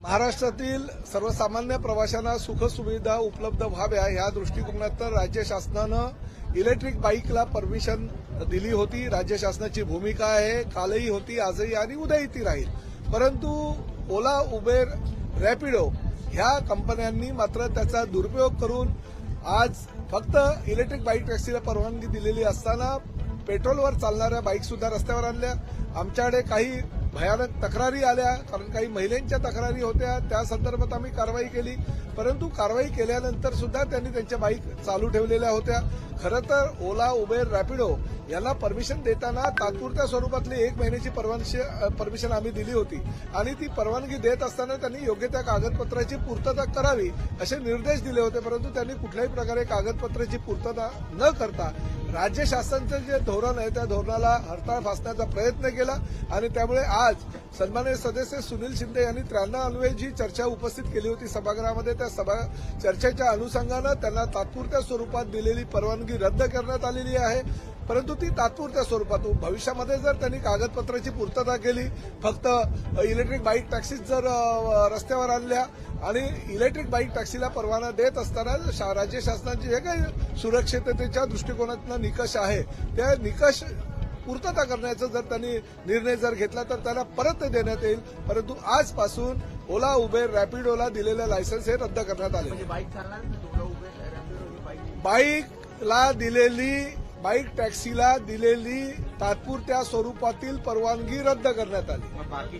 महाराष्ट्रातील सर्वसामान्य प्रवाशांना सुखसुविधा उपलब्ध व्हाव्या या दृष्टिकोनातून राज्य शासनानं इलेक्ट्रिक बाईकला परमिशन दिली होती। राज्य शासनाची भूमिका आहे, कालही होती, आजही आणि उद्याही ती राहील। परंतु ओला, उबेर, रॅपिडो ह्या कंपन्यांनी मात्र त्याचा दुरुपयोग करून आज फक्त इलेक्ट्रिक बाईक टॅक्सीला परवानगी दिलेली असताना पेट्रोलवर चालणाऱ्या बाईक सुद्धा रस्त्यावर आणल्या। आमच्याकडे काही भयानक तक्रारी आल्या, कारण काही महिलांच्या तक्रारी होत्या, त्या संदर्भात आम्ही कारवाई केली। परंतु कारवाई केल्यानंतर सुद्धा त्यांनी त्यांच्या बाईक चालू ठेवलेल्या होत्या। खरं तर ओला, उबेर, रॅपिडो यांना परमिशन देताना तात्पुरत्या स्वरूपातली 1 महिन्याची परमिशन आम्ही दिली होती आणि ती परवानगी देत असताना त्यांनी योग्य त्या कागदपत्राची पूर्तता करावी असे निर्देश दिले होते। परंतु त्यांनी कुठल्याही प्रकारे कागदपत्राची पूर्तता न करता राज्य शासनाचं जे धोरण आहे त्या धोरणाला हरताळ फासण्याचा प्रयत्न केला आणि त्यामुळे आज सन्माननीय सदस्य सुनील शिंदे यांनी 93 अन्वये जी चर्चा उपस्थित केली होती सभागृहामध्ये, त्या चर्चेच्या अनुषंगानं त्यांना तात्पुरत्या स्वरूपात दिलेली परवानगी रद्द करण्यात आलेली आहे। परंतु ती तात्पुरत्या स्वरूपात, भविष्यामध्ये जर त्यांनी कागदपत्राची पूर्तता केली, फक्त इलेक्ट्रिक बाईक टॅक्सीज जर रस्त्यावर आणल्या आणि इलेक्ट्रिक बाईक टॅक्सीला परवाना देत असताना राज्य शासनाचे जे काही सुरक्षिततेच्या दृष्टिकोनातून निकष आहे त्या निकष पूर्तता करण्याचा जर त्यांनी निर्णय जर घेतला तर त्याला परत देण्यात येईल। परंतु आजपासून ओला, उबेर, रॅपिडोला दिलेलं लायसन्स हे रद्द करण्यात आले। बाईकला दिलेली, बाईक टॅक्सीला दिलेली तात्पुरत्या स्वरूपातील परवानगी रद्द करण्यात आली।